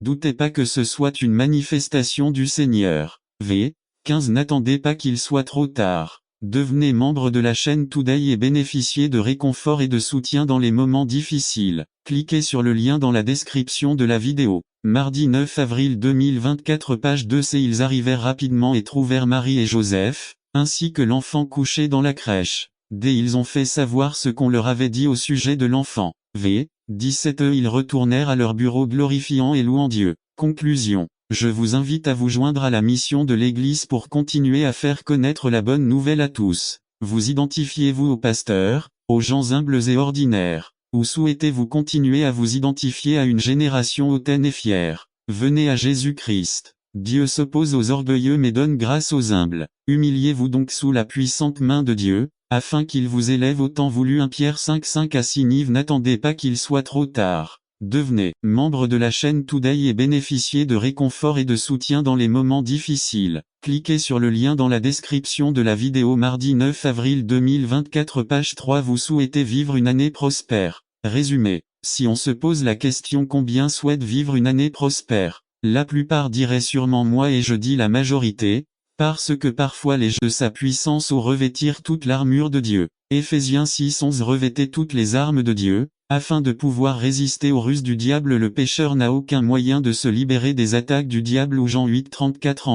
Doutez pas que ce soit une manifestation du Seigneur. V. 15 N'attendez pas qu'il soit trop tard. Devenez membre de la chaîne Today et bénéficiez de réconfort et de soutien dans les moments difficiles. Cliquez sur le lien dans la description de la vidéo. Mardi 9 avril 2024 page 2c Ils arrivèrent rapidement et trouvèrent Marie et Joseph, ainsi que l'enfant couché dans la crèche. D. Ils ont fait savoir ce qu'on leur avait dit au sujet de l'enfant. V. 17 Ils retournèrent à leur bureau glorifiant et louant Dieu. Conclusion. Je vous invite à vous joindre à la mission de l'Église pour continuer à faire connaître la bonne nouvelle à tous. Vous identifiez-vous aux pasteurs, aux gens humbles et ordinaires, ou souhaitez-vous continuer à vous identifier à une génération hautaine et fière? Venez à Jésus-Christ. Dieu s'oppose aux orgueilleux mais donne grâce aux humbles. Humiliez-vous donc sous la puissante main de Dieu, afin qu'il vous élève au temps voulu. 1 Pierre 5:5 à Sinive. N'attendez pas qu'il soit trop tard. Devenez membre de la chaîne Today et bénéficiez de réconfort et de soutien dans les moments difficiles. Cliquez sur le lien dans la description de la vidéo. Mardi 9 avril 2024 page 3 Vous souhaitez vivre une année prospère. Résumé. Si on se pose la question combien souhaitent vivre une année prospère, la plupart diraient sûrement moi et je dis la majorité, parce que parfois les jeux de sa puissance au revêtir toute l'armure de Dieu. Éphésiens 6:11 Revêtez toutes les armes de Dieu, afin de pouvoir résister aux ruses du diable. Le pécheur n'a aucun moyen de se libérer des attaques du diable. Ou Jean 8:34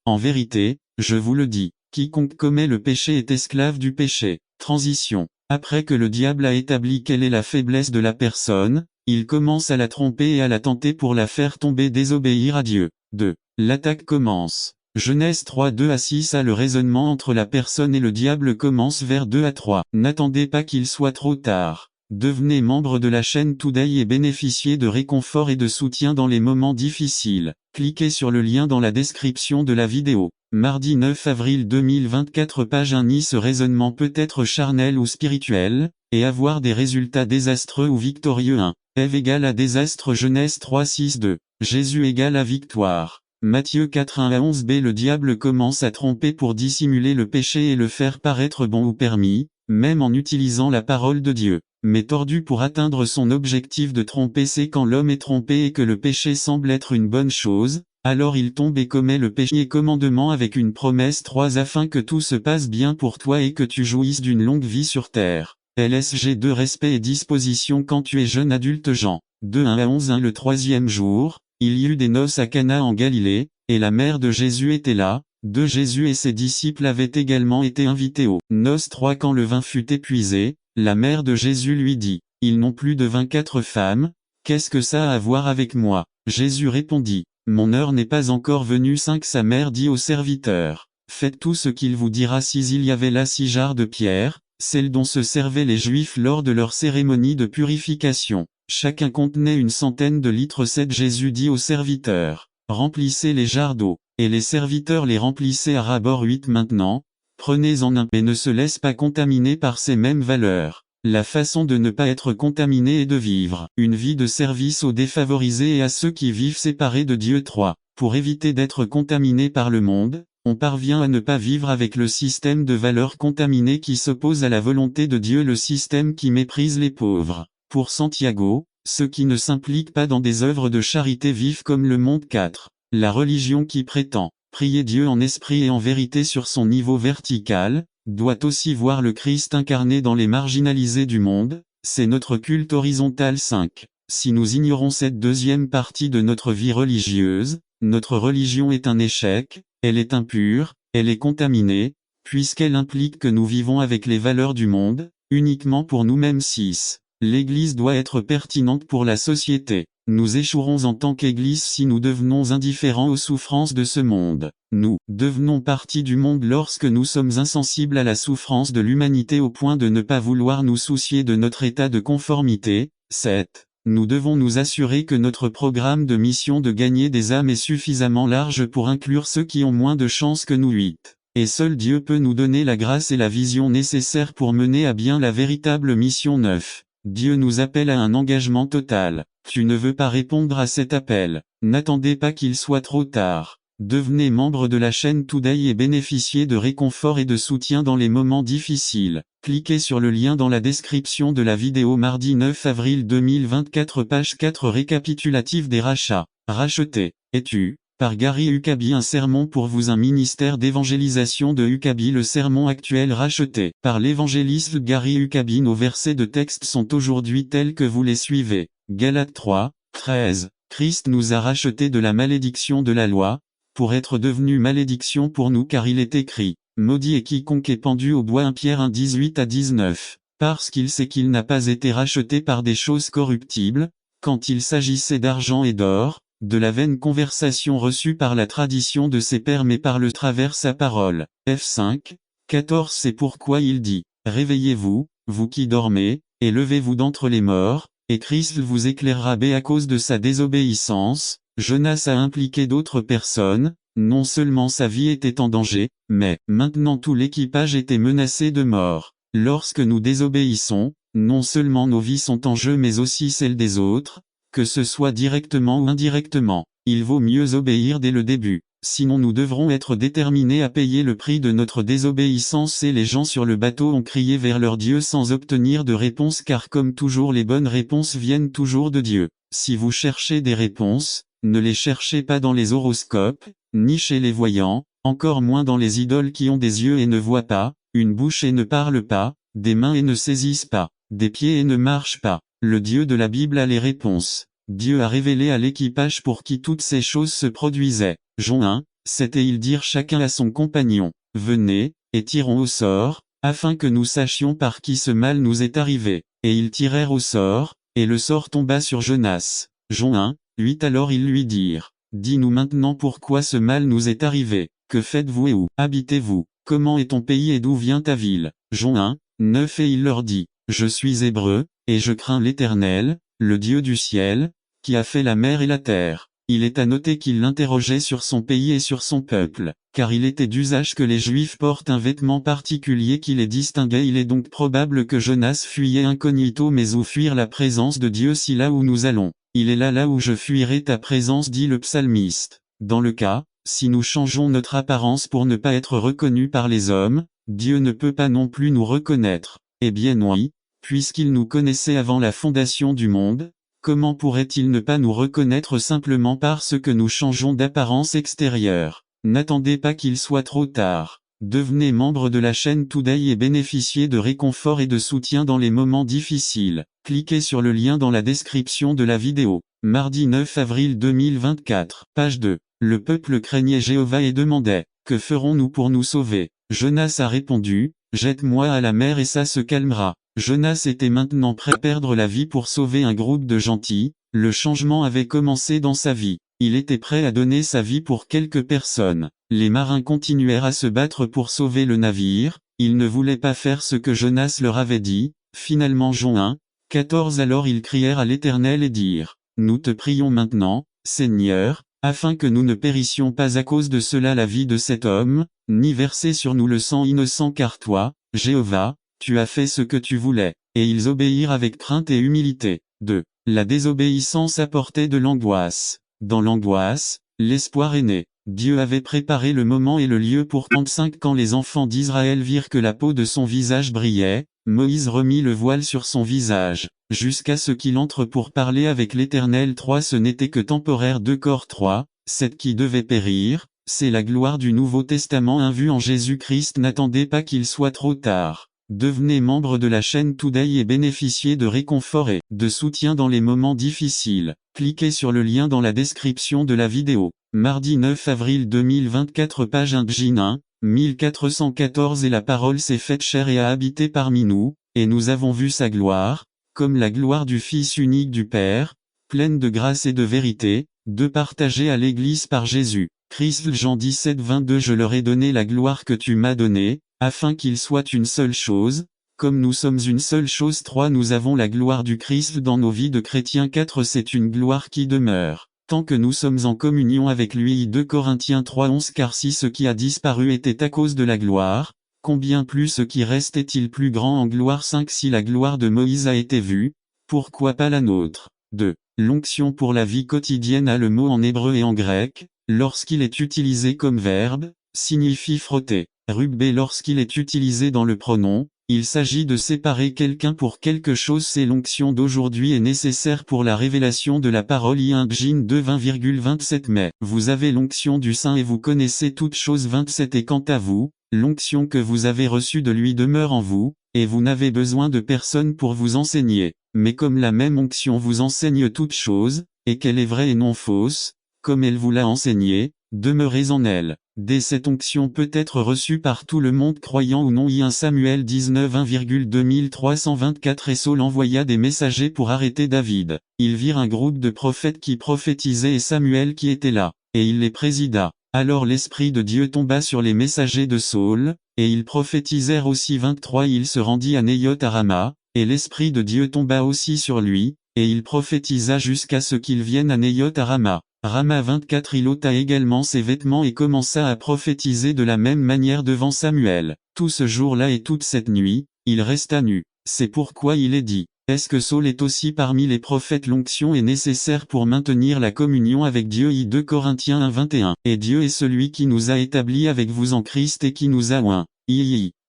En vérité, je vous le dis, quiconque commet le péché est esclave du péché. Transition. Après que le diable a établi quelle est la faiblesse de la personne, il commence à la tromper et à la tenter pour la faire tomber désobéir à Dieu. 2. L'attaque commence. Genèse 3:2 à 6 Le raisonnement entre la personne et le diable commence vers 2 à 3. N'attendez pas qu'il soit trop tard. Devenez membre de la chaîne Today et bénéficiez de réconfort et de soutien dans les moments difficiles. Cliquez sur le lien dans la description de la vidéo. Mardi 9 avril 2024 page 1 Ce raisonnement peut être charnel ou spirituel, et avoir des résultats désastreux ou victorieux. 1. Ève égale à désastre. Genèse 3:6-2. Jésus égale à victoire. Matthieu 4:1 à 11b Le diable commence à tromper pour dissimuler le péché et le faire paraître bon ou permis, même en utilisant la parole de Dieu. Mais tordu pour atteindre son objectif de tromper, c'est quand l'homme est trompé et que le péché semble être une bonne chose, alors il tombe et commet le péché et commandement avec une promesse 3 Afin que tout se passe bien pour toi et que tu jouisses d'une longue vie sur terre. LSG 2 Respect et disposition quand tu es jeune adulte. Jean 2:1 à 11 Le troisième jour, il y eut des noces à Cana en Galilée, et la mère de Jésus était là. Jésus et ses disciples avaient également été invités aux noces. 3 Quand le vin fut épuisé, la mère de Jésus lui dit, ils n'ont plus de 24 femmes, qu'est-ce que ça a à voir avec moi? Jésus répondit, mon heure n'est pas encore venue. 5 Sa mère dit aux serviteurs, faites tout ce qu'il vous dira. 6 Il y avait là 6 jarres de pierre, celles dont se servaient les Juifs lors de leur cérémonie de purification. Chacun contenait une centaine de litres. 7 Jésus dit aux serviteurs, remplissez les jarres d'eau, et les serviteurs les remplissaient à ras-bord. 8 Maintenant, prenez-en un, et ne se laisse pas contaminer par ces mêmes valeurs. La façon de ne pas être contaminé est de vivre une vie de service aux défavorisés et à ceux qui vivent séparés de Dieu. 3. Pour éviter d'être contaminé par le monde, on parvient à ne pas vivre avec le système de valeurs contaminées qui s'oppose à la volonté de Dieu, le système qui méprise les pauvres. Pour Santiago, ceux qui ne s'impliquent pas dans des œuvres de charité vivent comme le monde. 4. La religion qui prétend prier Dieu en esprit et en vérité sur son niveau vertical, doit aussi voir le Christ incarné dans les marginalisés du monde, c'est notre culte horizontal. 5. Si nous ignorons cette deuxième partie de notre vie religieuse, notre religion est un échec, elle est impure, elle est contaminée, puisqu'elle implique que nous vivons avec les valeurs du monde, uniquement pour nous-mêmes. 6. L'Église doit être pertinente pour la société. Nous échouerons en tant qu'Église si nous devenons indifférents aux souffrances de ce monde. Nous devenons partie du monde lorsque nous sommes insensibles à la souffrance de l'humanité au point de ne pas vouloir nous soucier de notre état de conformité. 7. Nous devons nous assurer que notre programme de mission de gagner des âmes est suffisamment large pour inclure ceux qui ont moins de chances que nous. 8. Et seul Dieu peut nous donner la grâce et la vision nécessaires pour mener à bien la véritable mission. 9. Dieu nous appelle à un engagement total. Tu ne veux pas répondre à cet appel. N'attendez pas qu'il soit trop tard. Devenez membre de la chaîne Today et bénéficiez de réconfort et de soutien dans les moments difficiles. Cliquez sur le lien dans la description de la vidéo. Mardi 9 avril 2024 page 4 Récapitulatif des rachats. Racheté. Es-tu, par Gary Huckabee, un sermon pour vous, un ministère d'évangélisation de Huckabee. Le sermon actuel racheté par l'évangéliste Gary Huckabee. Nos versets de texte sont aujourd'hui tels que vous les suivez. Galates 3, 13. Christ nous a rachetés de la malédiction de la loi, pour être devenu malédiction pour nous, car il est écrit, maudit est quiconque est pendu au bois. 1 Pierre 1, 18 à 19. Parce qu'il sait qu'il n'a pas été racheté par des choses corruptibles, quand il s'agissait d'argent et d'or, de la vaine conversation reçue par la tradition de ses pères, mais par le travers sa parole. F5, 14. C'est pourquoi il dit, réveillez-vous, vous qui dormez, et levez-vous d'entre les morts, et Christ vous éclairera. À cause de sa désobéissance, Jonas a impliqué d'autres personnes, non seulement sa vie était en danger, mais maintenant tout l'équipage était menacé de mort. Lorsque nous désobéissons, non seulement nos vies sont en jeu mais aussi celles des autres, que ce soit directement ou indirectement. Il vaut mieux obéir dès le début, sinon nous devrons être déterminés à payer le prix de notre désobéissance. Et les gens sur le bateau ont crié vers leur Dieu sans obtenir de réponse, car comme toujours les bonnes réponses viennent toujours de Dieu. Si vous cherchez des réponses, ne les cherchez pas dans les horoscopes, ni chez les voyants, encore moins dans les idoles qui ont des yeux et ne voient pas, une bouche et ne parlent pas, des mains et ne saisissent pas, des pieds et ne marchent pas. Le Dieu de la Bible a les réponses. Dieu a révélé à l'équipage pour qui toutes ces choses se produisaient. Jean 1, 7. Et ils dirent chacun à son compagnon, venez, et tirons au sort, afin que nous sachions par qui ce mal nous est arrivé. Et ils tirèrent au sort, et le sort tomba sur Jonas. Jean 1, 8. Alors ils lui dirent, dis-nous maintenant pourquoi ce mal nous est arrivé, que faites-vous et où habitez-vous, comment est ton pays et d'où vient ta ville. Jean 1, 9. Et il leur dit, je suis hébreu, et je crains l'Éternel, le Dieu du ciel, qui a fait la mer et la terre. Il est à noter qu'il l'interrogeait sur son pays et sur son peuple, car il était d'usage que les Juifs portent un vêtement particulier qui les distinguait. Il est donc probable que Jonas fuyait incognito, mais où fuir la présence de Dieu si là où nous allons, il est là où je fuirai ta présence, dit le psalmiste. Dans le cas, si nous changeons notre apparence pour ne pas être reconnus par les hommes, Dieu ne peut pas non plus nous reconnaître. Eh bien oui, puisqu'il nous connaissait avant la fondation du monde, comment pourrait-il ne pas nous reconnaître simplement parce que nous changeons d'apparence extérieure? N'attendez pas qu'il soit trop tard. Devenez membre de la chaîne Today et bénéficiez de réconfort et de soutien dans les moments difficiles. Cliquez sur le lien dans la description de la vidéo. Mardi 9 avril 2024. Page 2. Le peuple craignait Jéhovah et demandait, que ferons-nous pour nous sauver? Jonas a répondu, jette-moi à la mer et ça se calmera. Jonas était maintenant prêt à perdre la vie pour sauver un groupe de gentils. Le changement avait commencé dans sa vie. Il était prêt à donner sa vie pour quelques personnes. Les marins continuèrent à se battre pour sauver le navire. Ils ne voulaient pas faire ce que Jonas leur avait dit. Finalement Jean 1, 14. Alors ils crièrent à l'Éternel et dirent, nous te prions maintenant, Seigneur, afin que nous ne périssions pas à cause de cela la vie de cet homme, ni verser sur nous le sang innocent, car toi, Jéhovah, tu as fait ce que tu voulais. Et ils obéirent avec crainte et humilité. 2. La désobéissance apportait de l'angoisse. Dans l'angoisse, l'espoir est né. Dieu avait préparé le moment et le lieu pour 35. Quand les enfants d'Israël virent que la peau de son visage brillait, Moïse remit le voile sur son visage, jusqu'à ce qu'il entre pour parler avec l'Éternel. 3. Ce n'était que temporaire. 2 Corps 3, 7. Qui devait périr, c'est la gloire du Nouveau Testament invue en Jésus-Christ. N'attendez pas qu'il soit trop tard. Devenez membre de la chaîne Today et bénéficiez de réconfort et de soutien dans les moments difficiles. Cliquez sur le lien dans la description de la vidéo. Mardi 9 avril 2024. Page 1 Jin 1, 1414. Et la parole s'est faite chair et a habité parmi nous, et nous avons vu sa gloire, comme la gloire du Fils unique du Père, pleine de grâce et de vérité, de partager à l'Église par Jésus. Christ. Jean 17, 22. Je leur ai donné la gloire que tu m'as donnée, afin qu'ils soient une seule chose, comme nous sommes une seule chose. 3. Nous avons la gloire du Christ dans nos vies de chrétiens. 4. C'est une gloire qui demeure, tant que nous sommes en communion avec lui. 2 Corinthiens 3, 11. Car si ce qui a disparu était à cause de la gloire, combien plus ce qui reste est-il plus grand en gloire. 5. Si la gloire de Moïse a été vue, pourquoi pas la nôtre? 2. L'onction pour la vie quotidienne a le mot en hébreu et en grec, lorsqu'il est utilisé comme verbe, signifie frotter. Rugbe lorsqu'il est utilisé dans le pronom, Il s'agit de séparer quelqu'un pour quelque chose. C'est l'onction d'aujourd'hui est nécessaire pour la révélation de la parole. I1 Jin 2 20,27 mai. Vous avez l'onction du Saint et vous connaissez toutes choses. 27 Et quant à vous, l'onction que vous avez reçue de lui demeure en vous, et vous n'avez besoin de personne pour vous enseigner. Mais comme la même onction vous enseigne toutes choses, et qu'elle est vraie et non fausse, comme elle vous l'a enseigné, demeurez en elle. Cette onction peut être reçue par tout le monde croyant ou non. I1 Samuel 19 1,2324 Et Saul envoya des messagers pour arrêter David. Ils virent un groupe de prophètes qui prophétisaient et Samuel qui était là, et il les présida. Alors l'Esprit de Dieu tomba sur les messagers de Saul, et ils prophétisèrent aussi. 23 Il se rendit à Nayoth à Rama, et l'Esprit de Dieu tomba aussi sur lui, et il prophétisa jusqu'à ce qu'il vienne à Nayoth à Rama. Rama 24 Il ôta également ses vêtements et commença à prophétiser de la même manière devant Samuel. Tout ce jour-là et toute cette nuit, il resta nu. C'est pourquoi il est dit, est-ce que Saul est aussi parmi les prophètes? L'onction est nécessaire pour maintenir la communion avec Dieu. I 2 Corinthiens 1 21 Et Dieu est celui qui nous a établis avec vous en Christ et qui nous a oints.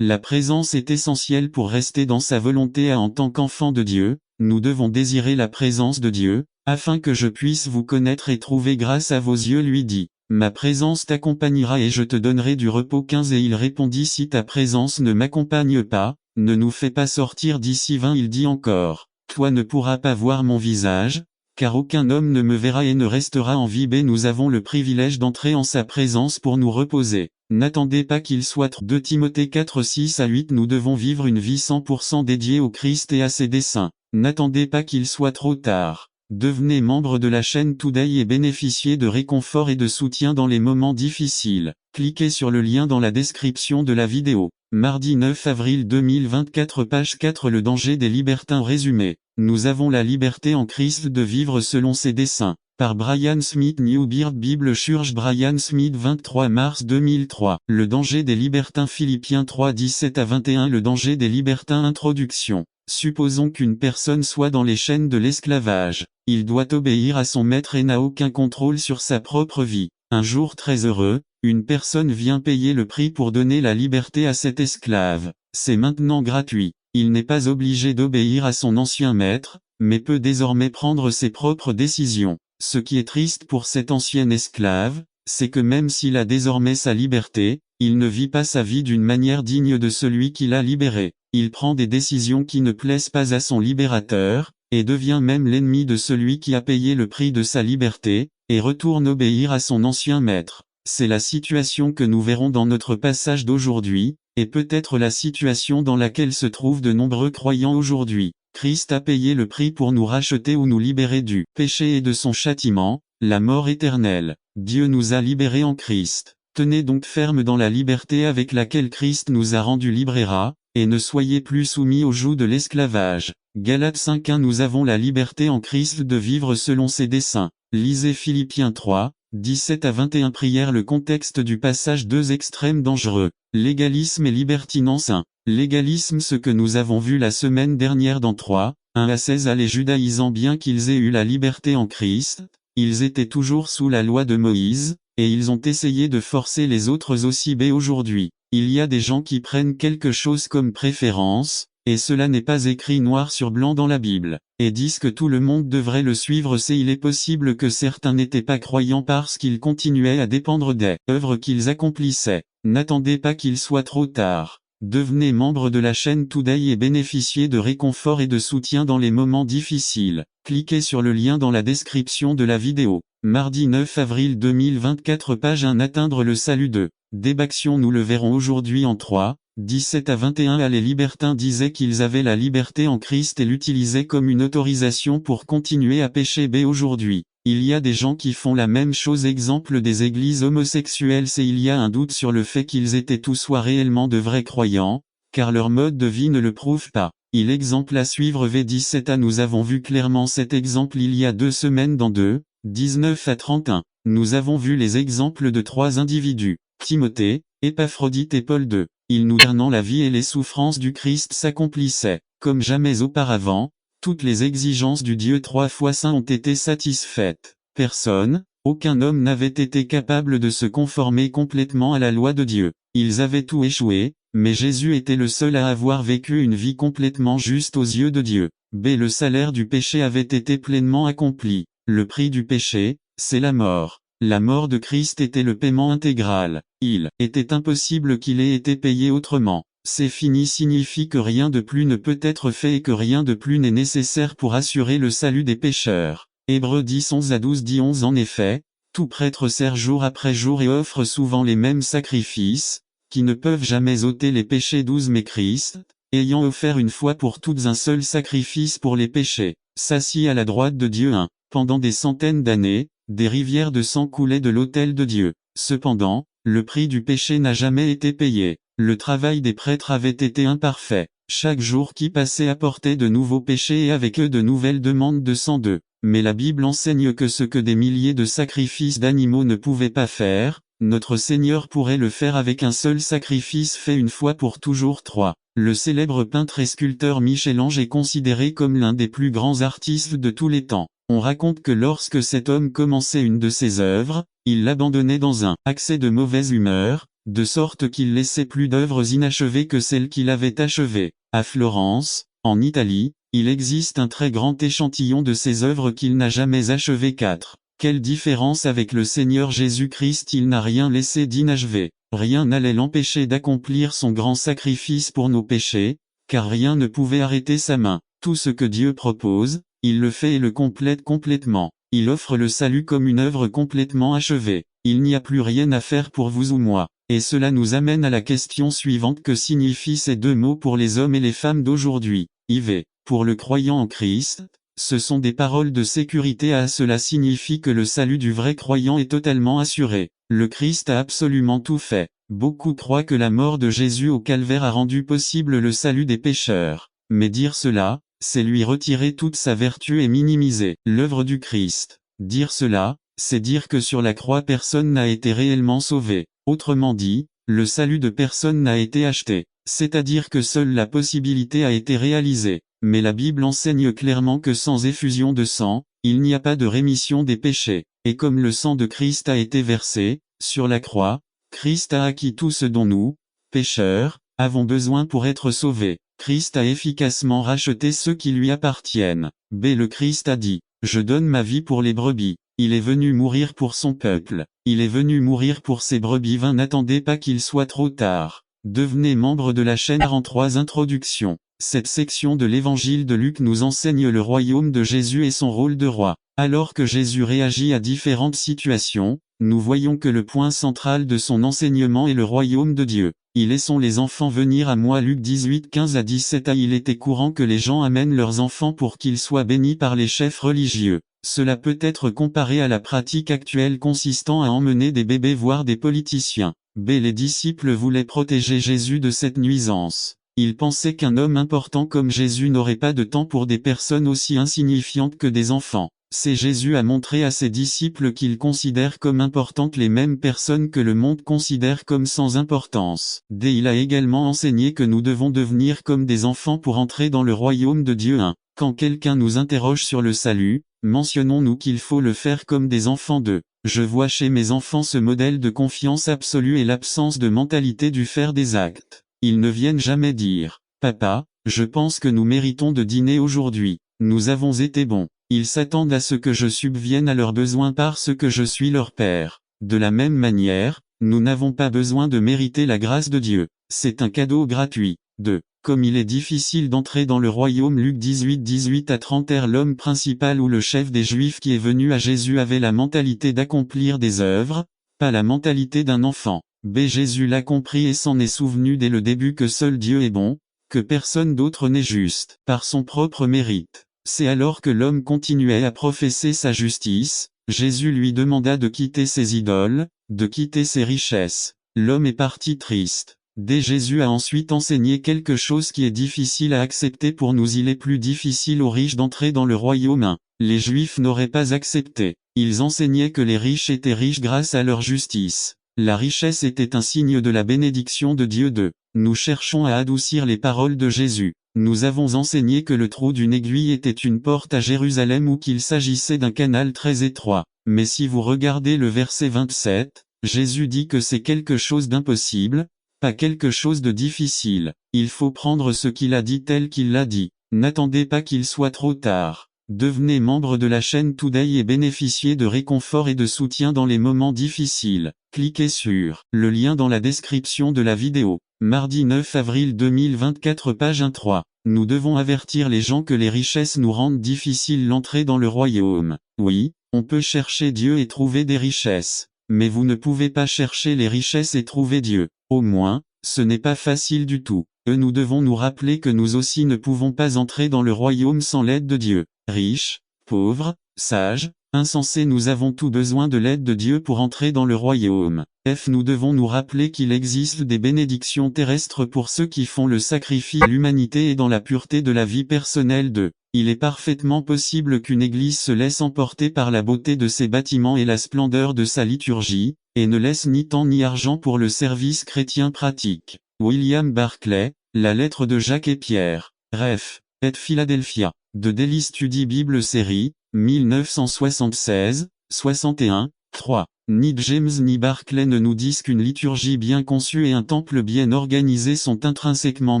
La présence est essentielle pour rester dans sa volonté. En tant qu'enfant de Dieu, nous devons désirer la présence de Dieu, afin que je puisse vous connaître et trouver grâce à vos yeux. Lui dit, ma présence t'accompagnera et je te donnerai du repos. 15 Et il répondit, si ta présence ne m'accompagne pas, ne nous fais pas sortir d'ici. 20 Il dit encore, toi ne pourras pas voir mon visage, car aucun homme ne me verra et ne restera en vie. Nous avons le privilège d'entrer en sa présence pour nous reposer. N'attendez pas qu'il soit 2 Timothée 4 6 à 8 Nous devons vivre une vie 100% dédiée au Christ et à ses desseins. N'attendez pas qu'il soit trop tard. Devenez membre de la chaîne Today et bénéficiez de réconfort et de soutien dans les moments difficiles. Cliquez sur le lien dans la description de la vidéo. Mardi 9 avril 2024 Page 4 Le danger des libertins résumé. Nous avons la liberté en Christ de vivre selon ses desseins. Par Brian Smith New Beard Bible Church Brian Smith 23 mars 2003 Le danger des libertins Philippiens 3 17 à 21 Le danger des libertins Introduction. Supposons qu'une personne soit dans les chaînes de l'esclavage. Il doit obéir à son maître et n'a aucun contrôle sur sa propre vie. Un jour très heureux, une personne vient payer le prix pour donner la liberté à cet esclave. C'est maintenant gratuit. Il n'est pas obligé d'obéir à son ancien maître, mais peut désormais prendre ses propres décisions. Ce qui est triste pour cet ancien esclave, c'est que même s'il a désormais sa liberté, il ne vit pas sa vie d'une manière digne de celui qui l'a libéré. Il prend des décisions qui ne plaisent pas à son libérateur, et devient même l'ennemi de celui qui a payé le prix de sa liberté, et retourne obéir à son ancien maître. C'est la situation que nous verrons dans notre passage d'aujourd'hui, et peut-être la situation dans laquelle se trouvent de nombreux croyants aujourd'hui. Christ a payé le prix pour nous racheter ou nous libérer du péché et de son châtiment, la mort éternelle. Dieu nous a libérés en Christ. Tenez donc ferme dans la liberté avec laquelle Christ nous a rendus libres, et ne soyez plus soumis au joug de l'esclavage. Galates 5:1 Nous avons la liberté en Christ de vivre selon ses desseins. Lisez Philippiens 3, 17 à 21 Prière. Le contexte du passage. Deux extrêmes dangereux. Légalisme et libertinence. 1. Légalisme. Ce que nous avons vu la semaine dernière dans 3, 1 à 16 Les judaïsants, bien qu'ils aient eu la liberté en Christ, ils étaient toujours sous la loi de Moïse, et ils ont essayé de forcer les autres aussi. Aujourd'hui, il y a des gens qui prennent quelque chose comme préférence, et cela n'est pas écrit noir sur blanc dans la Bible, et disent que tout le monde devrait le suivre. Il est possible que certains n'étaient pas croyants parce qu'ils continuaient à dépendre des œuvres qu'ils accomplissaient. N'attendez pas qu'il soit trop tard. Devenez membre de la chaîne Today et bénéficiez de réconfort et de soutien dans les moments difficiles. Cliquez sur le lien dans la description de la vidéo. Mardi 9 avril 2024 Page 1 Atteindre le salut de Débaction. Nous le verrons aujourd'hui en 3, 17 à 21 Les libertins disaient qu'ils avaient la liberté en Christ et l'utilisaient comme une autorisation pour continuer à pécher. Aujourd'hui, il y a des gens qui font la même chose. Exemple des églises homosexuelles. Il y a un doute sur le fait qu'ils étaient tous soit réellement de vrais croyants, car leur mode de vie ne le prouve pas. Exemple à suivre V17 Nous avons vu clairement cet exemple il y a 2 semaines dans 2, 19 à 31. Nous avons vu les exemples de 3 individus, Timothée, Épaphrodite et Paul II. Ils nous donnant la vie et les souffrances du Christ s'accomplissaient, comme jamais auparavant. Toutes les exigences du Dieu 3 fois saint ont été satisfaites. Personne, aucun homme n'avait été capable de se conformer complètement à la loi de Dieu. Ils avaient tout échoué, Mais Jésus était le seul à avoir vécu une vie complètement juste aux yeux de Dieu. Le salaire du péché avait été pleinement accompli. Le prix du péché, c'est la mort. La mort de Christ était le paiement intégral. Il était impossible qu'il ait été payé autrement. C'est fini signifie que rien de plus ne peut être fait et que rien de plus n'est nécessaire pour assurer le salut des pécheurs. Hébreux 10 11 à 12 dit 11 En effet, tout prêtre sert jour après jour et offre souvent les mêmes sacrifices, qui ne peuvent jamais ôter les péchés 12 Mais Christ, ayant offert une fois pour toutes un seul sacrifice pour les péchés, s'assit à la droite de Dieu. Pendant des centaines d'années, des rivières de sang coulaient de l'autel de Dieu. Cependant, le prix du péché n'a jamais été payé. Le travail des prêtres avait été imparfait. Chaque jour qui passait apportait de nouveaux péchés et avec eux de nouvelles demandes de sang d'eux. Mais la Bible enseigne que ce que des milliers de sacrifices d'animaux ne pouvaient pas faire, notre Seigneur pourrait le faire avec un seul sacrifice fait une fois pour toujours. 3. Le célèbre peintre et sculpteur Michel-Ange est considéré comme l'un des plus grands artistes de tous les temps. On raconte que lorsque cet homme commençait une de ses œuvres, il l'abandonnait dans un accès de mauvaise humeur, de sorte qu'il laissait plus d'œuvres inachevées que celles qu'il avait achevées. À Florence, en Italie, il existe un très grand échantillon de ses œuvres qu'il n'a jamais achevées. 4. Quelle différence avec le Seigneur Jésus-Christ, il n'a rien laissé d'inachevé. Rien n'allait l'empêcher d'accomplir son grand sacrifice pour nos péchés, car rien ne pouvait arrêter sa main. Tout ce que Dieu propose, il le fait et le complète complètement. Il offre le salut comme une œuvre complètement achevée. Il n'y a plus rien à faire pour vous ou moi. Et cela nous amène à la question suivante: que signifient ces deux mots pour les hommes et les femmes d'aujourd'hui? IV. Pour le croyant en Christ, ce sont des paroles de sécurité. Cela signifie que le salut du vrai croyant est totalement assuré. Le Christ a absolument tout fait. Beaucoup croient que la mort de Jésus au calvaire a rendu possible le salut des pécheurs. Mais dire cela, c'est lui retirer toute sa vertu et minimiser l'œuvre du Christ. Dire cela, c'est dire que sur la croix personne n'a été réellement sauvé. Autrement dit, le salut de personne n'a été acheté. C'est-à-dire que seule la possibilité a été réalisée. Mais la Bible enseigne clairement que sans effusion de sang, il n'y a pas de rémission des péchés. Et comme le sang de Christ a été versé, sur la croix, Christ a acquis tout ce dont nous, pécheurs, avons besoin pour être sauvés. Christ a efficacement racheté ceux qui lui appartiennent. Le Christ a dit, « Je donne ma vie pour les brebis ». Il est venu mourir pour son peuple. Il est venu mourir pour ses brebis. N'attendez pas qu'il soit trop tard. Devenez membre de la chaîne en 3 introductions. Cette section de l'évangile de Luc nous enseigne le royaume de Jésus et son rôle de roi. Alors que Jésus réagit à différentes situations, nous voyons que le point central de son enseignement est le royaume de Dieu. Laissons les enfants venir à moi. Luc 18 15 à 17. Il était courant que les gens amènent leurs enfants pour qu'ils soient bénis par les chefs religieux. Cela peut être comparé à la pratique actuelle consistant à emmener des bébés voir des politiciens. Les disciples voulaient protéger Jésus de cette nuisance. Ils pensaient qu'un homme important comme Jésus n'aurait pas de temps pour des personnes aussi insignifiantes que des enfants. Jésus a montré à ses disciples qu'il considère comme importantes les mêmes personnes que le monde considère comme sans importance. Il a également enseigné que nous devons devenir comme des enfants pour entrer dans le royaume de Dieu. Quand quelqu'un nous interroge sur le salut, mentionnons-nous qu'il faut le faire comme des enfants d'eux. Je vois chez mes enfants ce modèle de confiance absolue et l'absence de mentalité du faire des actes. Ils ne viennent jamais dire, « Papa, je pense que nous méritons de dîner aujourd'hui. Nous avons été bons. » Ils s'attendent à ce que je subvienne à leurs besoins parce que je suis leur père. De la même manière, nous n'avons pas besoin de mériter la grâce de Dieu. C'est un cadeau gratuit. 2. Comme il est difficile d'entrer dans le royaume. Luc 18 18 à 30. L'homme principal ou le chef des Juifs qui est venu à Jésus avait la mentalité d'accomplir des œuvres, pas la mentalité d'un enfant. Jésus l'a compris et s'en est souvenu dès le début que seul Dieu est bon, que personne d'autre n'est juste, par son propre mérite. C'est alors que l'homme continuait à professer sa justice, Jésus lui demanda de quitter ses idoles, de quitter ses richesses. L'homme est parti triste. Jésus a ensuite enseigné quelque chose qui est difficile à accepter pour nous. Il est plus difficile aux riches d'entrer dans le royaume. Les Juifs n'auraient pas accepté. Ils enseignaient que les riches étaient riches grâce à leur justice. La richesse était un signe de la bénédiction de Dieu. Nous cherchons à adoucir les paroles de Jésus. Nous avons enseigné que le trou d'une aiguille était une porte à Jérusalem ou qu'il s'agissait d'un canal très étroit. Mais si vous regardez le verset 27, Jésus dit que c'est quelque chose d'impossible, pas quelque chose de difficile. Il faut prendre ce qu'il a dit tel qu'il l'a dit. N'attendez pas qu'il soit trop tard. Devenez membre de la chaîne Today et bénéficiez de réconfort et de soutien dans les moments difficiles. Cliquez sur le lien dans la description de la vidéo. Mardi 9 avril 2024 page 1-3. Nous devons avertir les gens que les richesses nous rendent difficile l'entrée dans le royaume. Oui, on peut chercher Dieu et trouver des richesses. Mais vous ne pouvez pas chercher les richesses et trouver Dieu. Au moins, ce n'est pas facile du tout. Nous devons nous rappeler que nous aussi ne pouvons pas entrer dans le royaume sans l'aide de Dieu. Riches, pauvres, sages, insensés, nous avons tout besoin de l'aide de Dieu pour entrer dans le royaume. Nous devons nous rappeler qu'il existe des bénédictions terrestres pour ceux qui font le sacrifice à l'humanité et dans la pureté de la vie personnelle d'eux. Il est parfaitement possible qu'une église se laisse emporter par la beauté de ses bâtiments et la splendeur de sa liturgie, et ne laisse ni temps ni argent pour le service chrétien pratique. William Barclay, la lettre de Jacques et Pierre. Ref. Et Philadelphia. De Daily Study Bible Série, 1976, 61, 3. Ni James ni Barclay ne nous disent qu'une liturgie bien conçue et un temple bien organisé sont intrinsèquement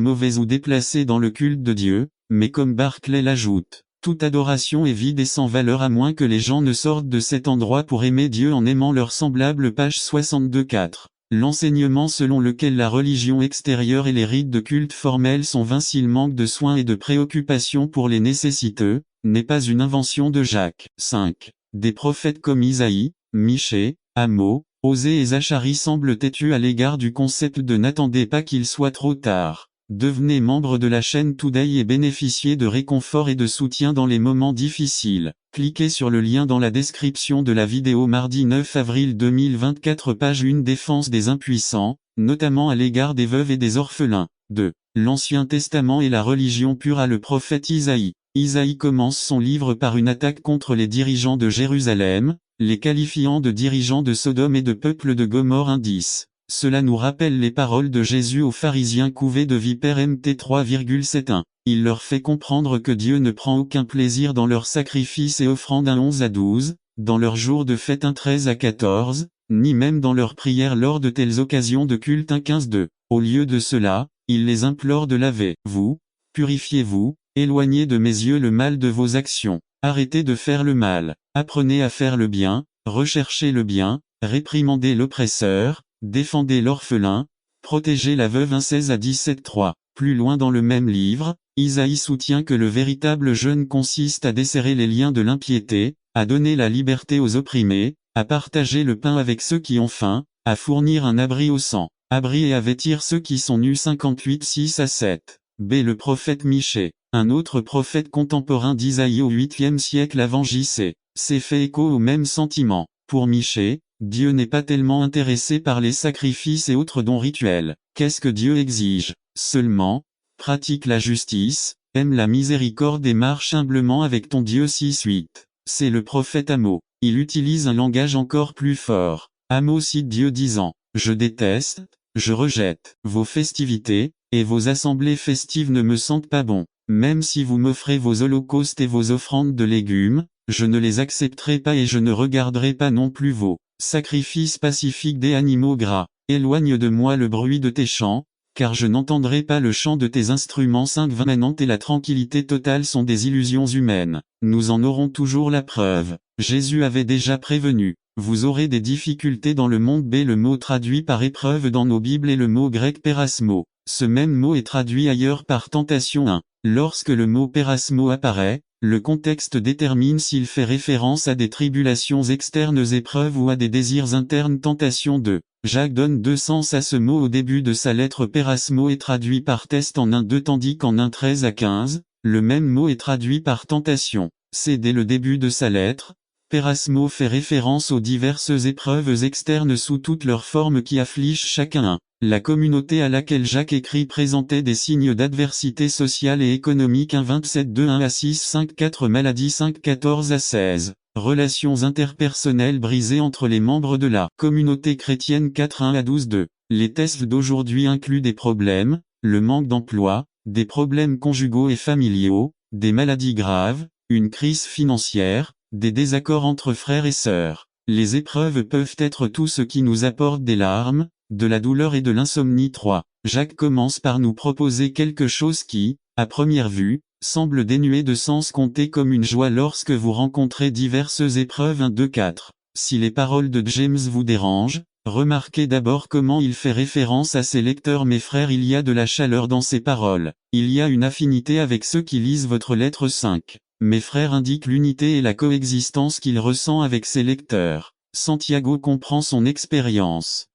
mauvais ou déplacés dans le culte de Dieu, mais comme Barclay l'ajoute, toute adoration est vide et sans valeur à moins que les gens ne sortent de cet endroit pour aimer Dieu en aimant leurs semblables. Page 62-4. L'enseignement selon lequel la religion extérieure et les rites de culte formels sont vains s'il manque de soins et de préoccupations pour les nécessiteux, n'est pas une invention de Jacques. 5. Des prophètes comme Isaïe, Michée, Amos, Osée et Zacharie semblent têtus à l'égard du concept de n'attendez pas qu'il soit trop tard. Devenez membre de la chaîne Today et bénéficiez de réconfort et de soutien dans les moments difficiles. Cliquez sur le lien dans la description de la vidéo. Mardi 9 avril 2024 page 1. Défense des impuissants, notamment à l'égard des veuves et des orphelins. 2. L'Ancien Testament et la religion pure à le prophète Isaïe. Isaïe commence son livre par une attaque contre les dirigeants de Jérusalem, les qualifiant de dirigeants de Sodome et de peuple de Gomorrhe. Indice. Cela nous rappelle les paroles de Jésus aux pharisiens couvés de vipères. Mt 3,71. Il leur fait comprendre que Dieu ne prend aucun plaisir dans leurs sacrifices et offrandes 11 à 12, dans leurs jours de fête 13 à 14, ni même dans leurs prières lors de telles occasions de culte 15-2. Au lieu de cela, il les implore de laver. Vous, purifiez-vous, éloignez de mes yeux le mal de vos actions. Arrêtez de faire le mal. Apprenez à faire le bien, recherchez le bien, réprimandez l'oppresseur, défendez l'orphelin, protégez la veuve 16 à 17-3. Plus loin dans le même livre, Isaïe soutient que le véritable jeûne consiste à desserrer les liens de l'impiété, à donner la liberté aux opprimés, à partager le pain avec ceux qui ont faim, à fournir un abri aux sans-abri et à vêtir ceux qui sont nus 58-6 à 7. Le prophète Michée, un autre prophète contemporain d'Isaïe au 8e siècle avant J.C., s'est fait écho au même sentiment. Pour Michée, Dieu n'est pas tellement intéressé par les sacrifices et autres dons rituels. Qu'est-ce que Dieu exige? Seulement, pratique la justice, aime la miséricorde et marche humblement avec ton Dieu. 6-8. C'est le prophète Amos. Il utilise un langage encore plus fort. Amos cite Dieu disant, « Je déteste, je rejette vos festivités, et vos assemblées festives ne me sentent pas bon. Même si vous m'offrez vos holocaustes et vos offrandes de légumes, je ne les accepterai pas et je ne regarderai pas non plus vos sacrifices pacifiques des animaux gras. Éloigne de moi le bruit de tes chants, car je n'entendrai pas le chant de tes instruments. 5-20 et la tranquillité totale sont des illusions humaines. Nous en aurons toujours la preuve. Jésus avait déjà prévenu. Vous aurez des difficultés dans le monde. Le mot traduit par épreuve dans nos Bibles est le mot grec pérasmo. Ce même mot est traduit ailleurs par tentation 1. Lorsque le mot pérasmo apparaît, le contexte détermine s'il fait référence à des tribulations externes épreuves ou à des désirs internes tentation 2. Jacques donne deux sens à ce mot au début de sa lettre. Pérasmo est traduit par test en 1-2 tandis qu'en 1-13 à 15, le même mot est traduit par tentation. C'est dès le début de sa lettre. Pérasmo fait référence aux diverses épreuves externes sous toutes leurs formes qui affligent chacun. La communauté à laquelle Jacques écrit présentait des signes d'adversité sociale et économique. 27-2-1 à 6-5-4 Maladie 5-14 à 16. Relations interpersonnelles brisées entre les membres de la communauté chrétienne 4-1 à 12-2. Les tests d'aujourd'hui incluent des problèmes, le manque d'emploi, des problèmes conjugaux et familiaux, des maladies graves, une crise financière, des désaccords entre frères et sœurs. Les épreuves peuvent être tout ce qui nous apporte des larmes, de la douleur et de l'insomnie. 3. Jacques commence par nous proposer quelque chose qui, à première vue, semble dénué de sens. Comptez comme une joie lorsque vous rencontrez diverses épreuves. 1, 2, 4. Si les paroles de James vous dérangent, remarquez d'abord comment il fait référence à ses lecteurs. Mes frères, il y a de la chaleur dans ses paroles. Il y a une affinité avec ceux qui lisent votre lettre. 5. Mes frères indiquent l'unité et la coexistence qu'il ressent avec ses lecteurs. Santiago comprend son expérience.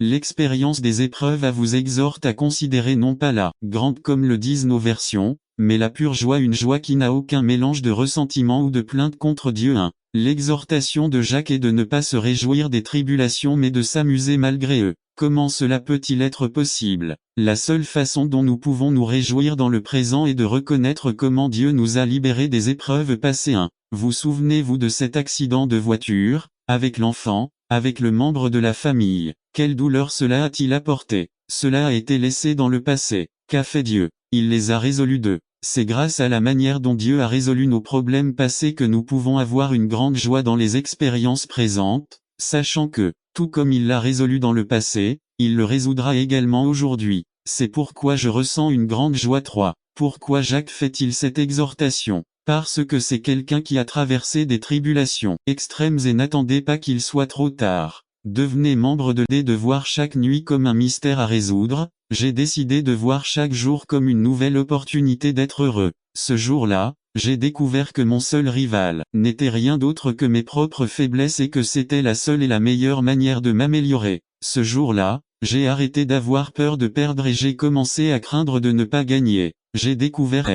L'expérience des épreuves vous exhorte à considérer non pas la grande comme le disent nos versions, mais la pure joie, une joie qui n'a aucun mélange de ressentiment ou de plainte contre Dieu. 1. L'exhortation de Jacques est de ne pas se réjouir des tribulations mais de s'amuser malgré eux. Comment cela peut-il être possible? La seule façon dont nous pouvons nous réjouir dans le présent est de reconnaître comment Dieu nous a libérés des épreuves passées. 1. Vous souvenez-vous de cet accident de voiture, avec l'enfant, avec le membre de la famille? Quelle douleur cela a-t-il apporté? Cela a été laissé dans le passé. Qu'a fait Dieu? Il les a résolus d'eux. C'est grâce à la manière dont Dieu a résolu nos problèmes passés que nous pouvons avoir une grande joie dans les expériences présentes, sachant que, tout comme il l'a résolu dans le passé, il le résoudra également aujourd'hui. C'est pourquoi je ressens une grande joie. 3. Pourquoi Jacques fait-il cette exhortation? Parce que c'est quelqu'un qui a traversé des tribulations extrêmes et n'attendez pas qu'il soit trop tard. Devenez membre de voir chaque nuit comme un mystère à résoudre. J'ai décidé de voir chaque jour comme une nouvelle opportunité d'être heureux. Ce jour-là, j'ai découvert que mon seul rival n'était rien d'autre que mes propres faiblesses et que c'était la seule et la meilleure manière de m'améliorer. Ce jour-là, j'ai arrêté d'avoir peur de perdre et j'ai commencé à craindre de ne pas gagner. J'ai découvert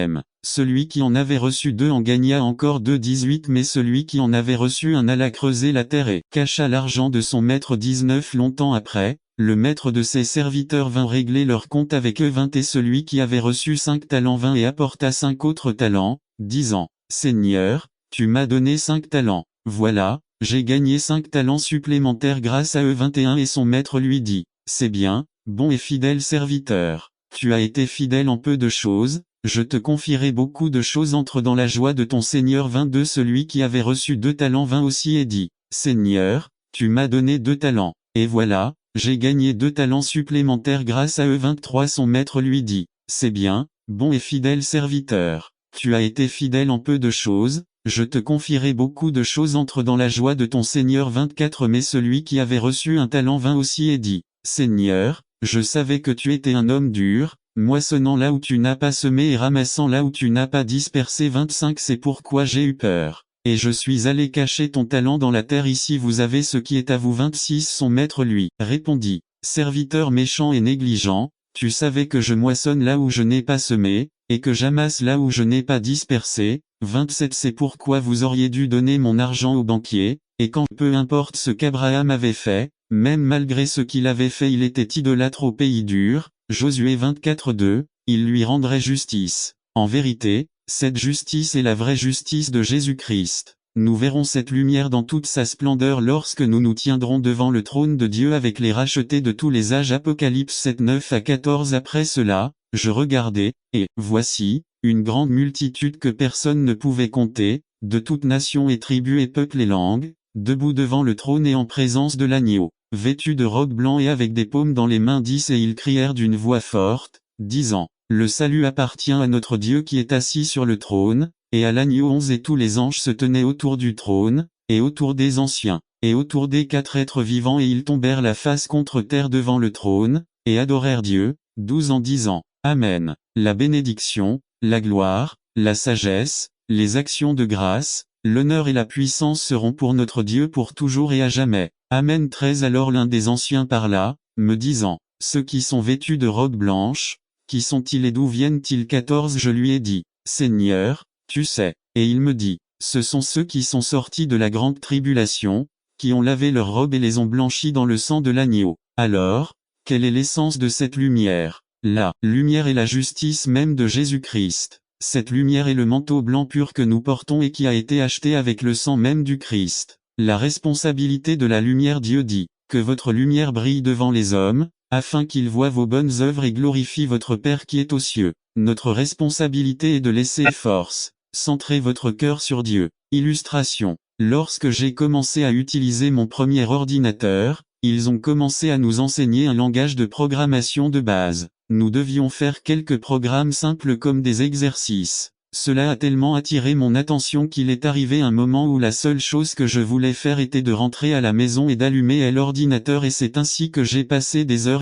celui qui en avait reçu 2 en gagna encore 2. 18 Mais celui qui en avait reçu un alla creuser la terre et cacha l'argent de son maître. 19 Longtemps après, le maître de ses serviteurs vint régler leur compte avec eux. 20 Et celui qui avait reçu 5 talents vint et apporta 5 autres talents, disant, Seigneur, tu m'as donné 5 talents. Voilà, j'ai gagné 5 talents supplémentaires grâce à eux. 21 Et son maître lui dit, c'est bien, bon et fidèle serviteur. Tu as été fidèle en peu de choses, je te confierai beaucoup de choses. Entre dans la joie de ton Seigneur. 22 Celui qui avait reçu 2 talents vint aussi et dit, Seigneur, tu m'as donné 2 talents, et voilà, j'ai gagné 2 talents supplémentaires grâce à eux. 23 Son maître lui dit, c'est bien, bon et fidèle serviteur. Tu as été fidèle en peu de choses, je te confierai beaucoup de choses. Entre dans la joie de ton Seigneur. 24 Mais celui qui avait reçu un talent vint aussi et dit, Seigneur, je savais que tu étais un homme dur, moissonnant là où tu n'as pas semé et ramassant là où tu n'as pas dispersé. 25 C'est pourquoi j'ai eu peur, et je suis allé cacher ton talent dans la terre. Ici vous avez ce qui est à vous. 26 Son maître lui répondit, serviteur méchant et négligent, tu savais que je moissonne là où je n'ai pas semé, et que j'amasse là où je n'ai pas dispersé. 27 C'est pourquoi vous auriez dû donner mon argent au banquier, et quand peu importe ce qu'Abraham avait fait, même malgré ce qu'il avait fait il était idolâtre au pays dur. Josué 24:2, il lui rendrait justice. En vérité, cette justice est la vraie justice de Jésus-Christ. Nous verrons cette lumière dans toute sa splendeur lorsque nous nous tiendrons devant le trône de Dieu avec les rachetés de tous les âges. Apocalypse 7, 9-14 Après cela, je regardai, et, voici, une grande multitude que personne ne pouvait compter, de toute nation et tribu et peuple et langue, debout devant le trône et en présence de l'agneau, vêtus de robes blancs et avec des paumes dans les mains. 10 Et ils crièrent d'une voix forte, disant, le salut appartient à notre Dieu qui est assis sur le trône, et à l'agneau. 11 Et tous les anges se tenaient autour du trône, et autour des anciens, et autour des 4 êtres vivants, et ils tombèrent la face contre terre devant le trône, et adorèrent Dieu, 12 en disant, Amen. La bénédiction, la gloire, la sagesse, les actions de grâce, l'honneur et la puissance seront pour notre Dieu pour toujours et à jamais. Amen. 13 Alors l'un des anciens parla, me disant, ceux qui sont vêtus de robes blanches, qui sont-ils et d'où viennent-ils? 14 Je lui ai dit, Seigneur, tu sais. Et il me dit, ce sont ceux qui sont sortis de la grande tribulation, qui ont lavé leurs robes et les ont blanchis dans le sang de l'agneau. Alors, quelle est l'essence de cette lumière? La lumière est la justice même de Jésus-Christ. Cette lumière est le manteau blanc pur que nous portons et qui a été acheté avec le sang même du Christ. La responsabilité de la lumière. Dieu dit, que votre lumière brille devant les hommes, afin qu'ils voient vos bonnes œuvres et glorifient votre Père qui est aux cieux. Notre responsabilité est de laisser force, centrer votre cœur sur Dieu. Illustration. Lorsque j'ai commencé à utiliser mon premier ordinateur, Ils ont commencé à nous enseigner un langage de programmation de base. Nous devions faire quelques programmes simples comme des exercices. Cela a tellement attiré mon attention qu'il est arrivé un moment où la seule chose que je voulais faire était de rentrer à la maison et d'allumer l'ordinateur, et c'est ainsi que j'ai passé des heures